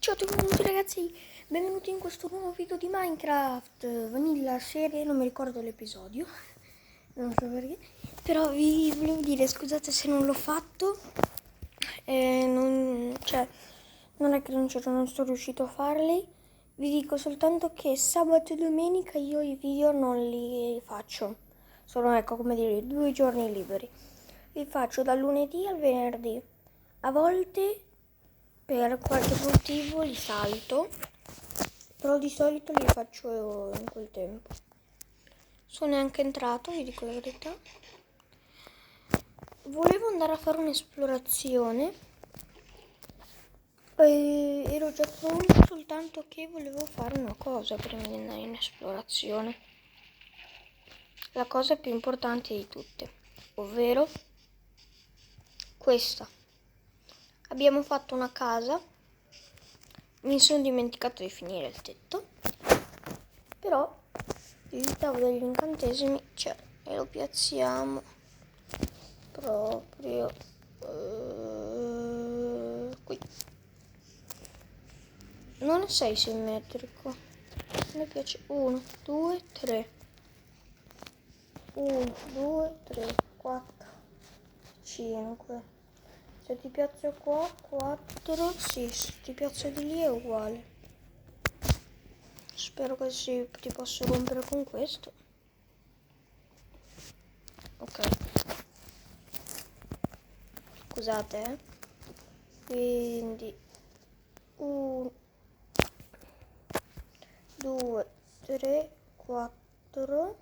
Ciao a tutti quanti ragazzi, benvenuti in questo nuovo video di Minecraft Vanilla serie, non mi ricordo l'episodio, non so perché, però vi volevo dire, scusate se non l'ho fatto, non è che non sono riuscito a farli, vi dico soltanto che sabato e domenica io i video non li faccio, sono ecco come dire 2 giorni liberi, li faccio dal lunedì al venerdì, a volte per qualche motivo li salto, però di solito li faccio in quel tempo. Sono neanche entrato, vi dico la verità. Volevo andare a fare un'esplorazione. Ero già pronto, soltanto che volevo fare una cosa prima di andare in esplorazione. La cosa più importante di tutte, ovvero questa. Abbiamo fatto una casa. Mi sono dimenticato di finire il tetto, però il tavolo degli incantesimi c'è e lo piazziamo proprio qui. Non sei simmetrico. Mi piace 1, 2, 3. 1, 2, 3, 4, 5. Se ti piazzo qua, 4, sì, se ti piazzo di lì è uguale. Spero che ti posso rompere con questo. Ok. Scusate, Quindi 1, 2, 3, 4.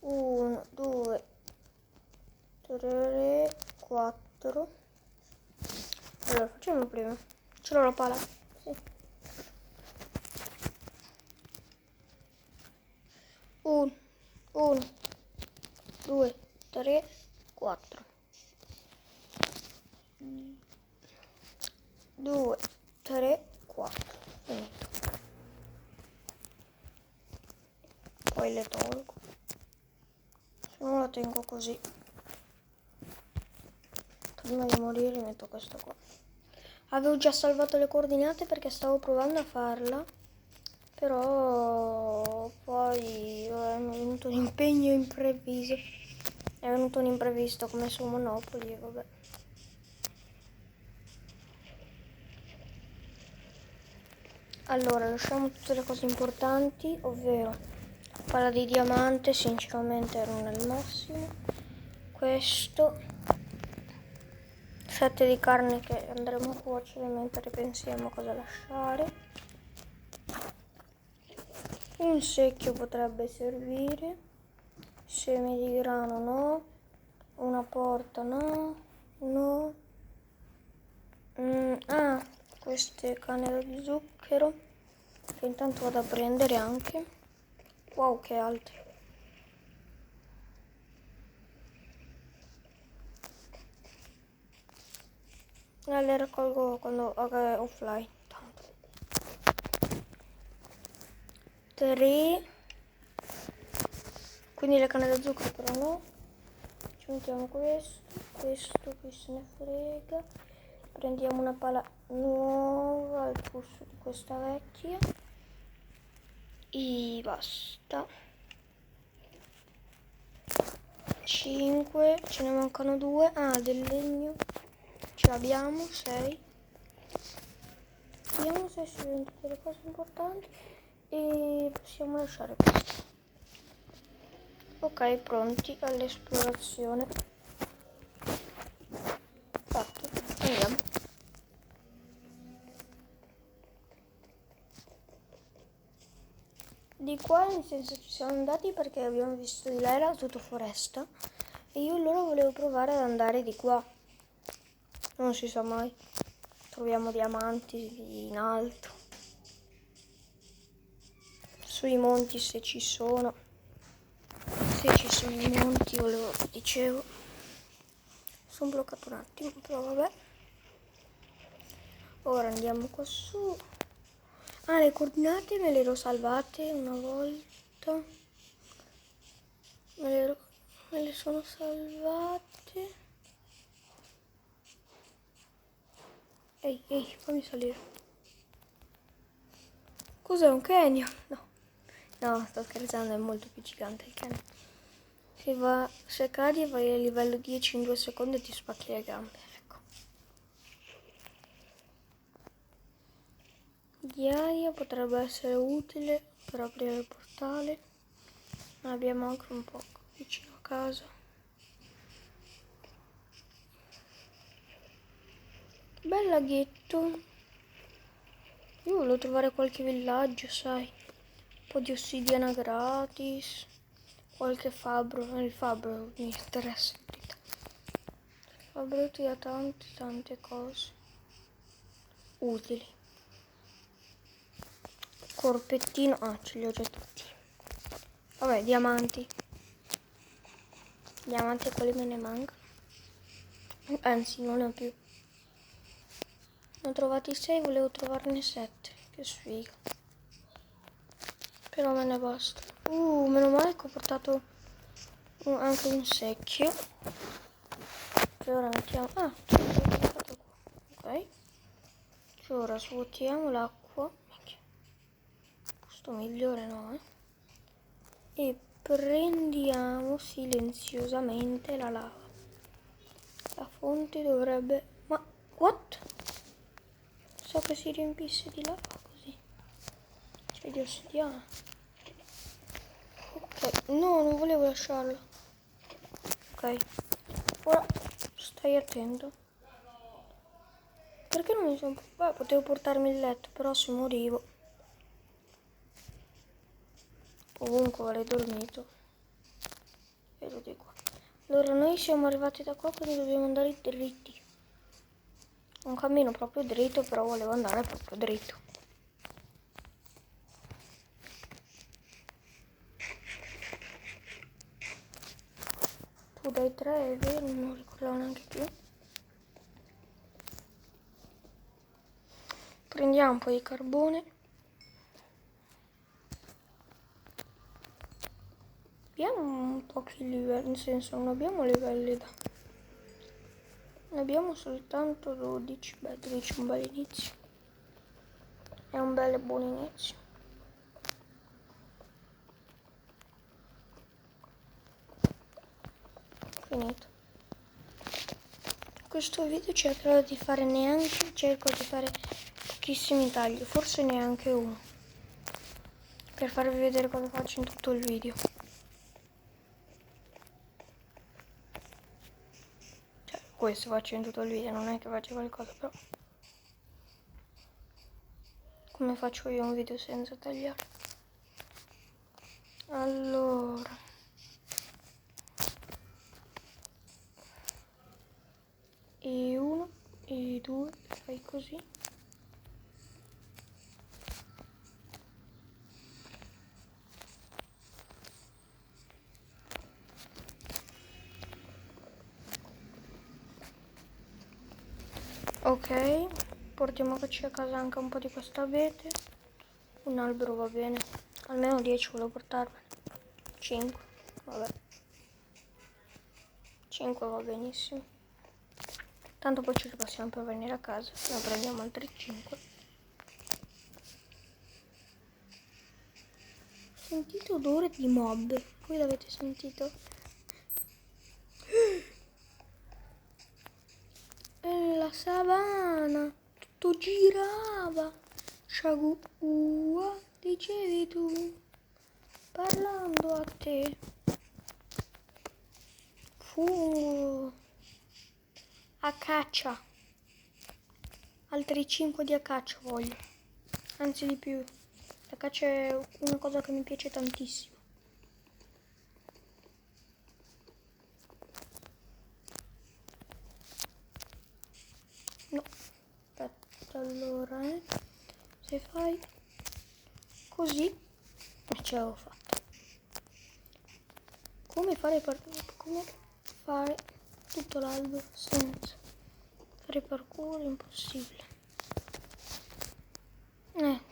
1, 2, 3, 4. Allora, facciamo prima. Ce l'ho la pala. Sì. 1, 2, 3, 4. 2, 3, 4. Finito. Poi le tolgo. Se no la tengo così. Prima di morire metto questo qua. Avevo già salvato le coordinate perché stavo provando a farla, però poi è venuto un impegno improvviso. È venuto un imprevisto come su Monopoli e vabbè. Allora, lasciamo tutte le cose importanti, ovvero palla di diamante, sinceramente ero nel massimo. Questo, fette di carne che andremo a cuocere mentre pensiamo a cosa lasciare. Un secchio potrebbe servire, semi di grano no, una porta no, no. Queste canne di zucchero che intanto vado a prendere anche. Wow, che alte. Le raccolgo quando offline. 3. Quindi le canne da zucchero però no. Ci mettiamo questo qui se ne frega. Prendiamo una pala nuova al posto di questa vecchia. E basta. 5, ce ne mancano 2. Del legno ce l'abbiamo. 6. Vediamo se si vedono tutte le cose importanti e possiamo lasciare questo. Ok, pronti all'esplorazione. Fatto, andiamo. Di qua nel senso ci siamo andati perché abbiamo visto di là era tutto foresta e io allora volevo provare ad andare di qua. Non si sa mai. Troviamo diamanti in alto. Sui monti se ci sono. Se ci sono i monti, dicevo. Sono bloccato un attimo, però vabbè. Ora andiamo qua su. Le coordinate me le ero salvate una volta. Me le sono salvate. Ehi, fammi salire. Cos'è, un canyon? No. No, sto scherzando, è molto più gigante il canyon. Se cadi e vai a livello 10 in 2 secondi ti spacchi le gambe, ecco. Ghiaia potrebbe essere utile per aprire il portale. Ne abbiamo anche un po' vicino a casa. Bel laghetto. Io volevo trovare qualche villaggio, sai. Un po' di ossidiana gratis. Qualche fabbro. Il fabbro mi interessa. Il fabbro ti dà tante cose utili. Corpettino. Ah, ce li ho già tutti. Vabbè, diamanti. Diamanti quelli me ne mancano. Anzi, non ne ho più. Ne ho trovati 6, volevo trovarne 7. Che sfiga. Però me ne basta. Meno male che ho portato anche un secchio. Che ora mettiamo. Ah, ce l'ho portato qua. Ok. Che ora svuotiamo l'acqua. Questo migliore no, E prendiamo silenziosamente la lava. La fonte dovrebbe... Ma... What? So che si riempisse di lava così. C'è di ossidiana. Ok, no, non volevo lasciarlo. Ok. Ora stai attento. Perché non mi sono... Beh, potevo portarmi il letto, però se morivo. Comunque avrei dormito. Vedo di qua. Allora noi siamo arrivati da qua, quindi dobbiamo andare dritti. Un cammino proprio dritto, però volevo andare proprio dritto. Tu dai 3, è vero, non ricordavo neanche più. Prendiamo un po' di carbone. Abbiamo pochi livelli, nel senso non abbiamo livelli da... Ne abbiamo soltanto 12. Beh, 12 è un bel inizio. È un bel e buon inizio. Finito. Questo video cerco di fare pochissimi tagli, forse neanche uno, per farvi vedere cosa faccio in tutto il video. Cioè, questo faccio in tutto il video, non è che faccio qualcosa, però come faccio io un video senza tagliare? Allora, e 1 e 2, fai così. Ok, portiamoci a casa anche un po' di questo abete. Un albero va bene, almeno 10 volevo portarmene. 5, vabbè. 5 va benissimo. Tanto poi ci ripassiamo per venire a casa, ne prendiamo altri 5. Sentite odore di mob, voi l'avete sentito? E la savana, tutto girava. Sciagua, dicevi tu, parlando a te. Fungo. A caccia. Altri 5 di acaccia voglio. Anzi di più. La caccia è una cosa che mi piace tantissimo. No. Aspetta, allora, se fai così, ce l'avevo fatta. Come fare tutto l'albero senza fare parkour? Impossibile.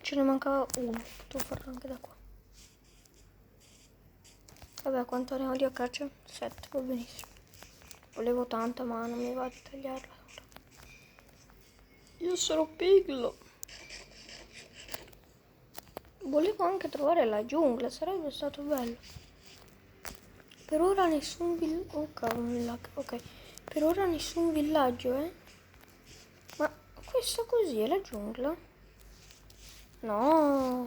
Ce ne mancava uno, potevo farlo anche da qua. Vabbè, quanto ne ho di acacia? 7, va benissimo. Volevo tanta, ma non mi va di tagliarla. Io sono pigro. Volevo anche trovare la giungla, sarebbe stato bello. Per ora nessun villaggio. Oh cavolo, ok. Per ora nessun villaggio, eh? Ma questa così è la giungla? No.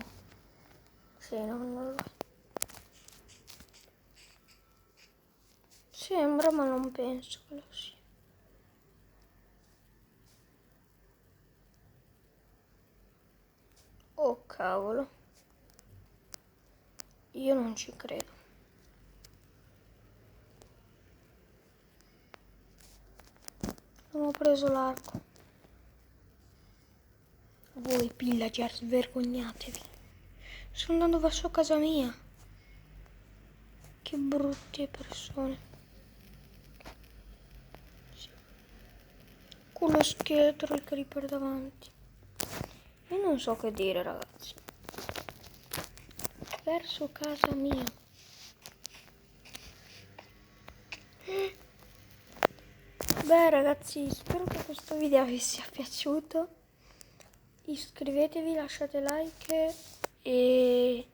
Sì, no, non lo so. Sembra, ma non penso che lo sia. Oh cavolo. Io non ci credo. Non ho preso l'arco. Voi pillagers, vergognatevi. Sto andando verso casa mia. Che brutte persone. Sì. Con lo scheletro e il creeper davanti. Io non so che dire, ragazzi. Verso casa mia. Beh ragazzi, spero che questo video vi sia piaciuto. Iscrivetevi, lasciate like e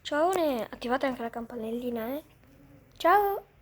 ciao, attivate anche la campanellina, Ciao!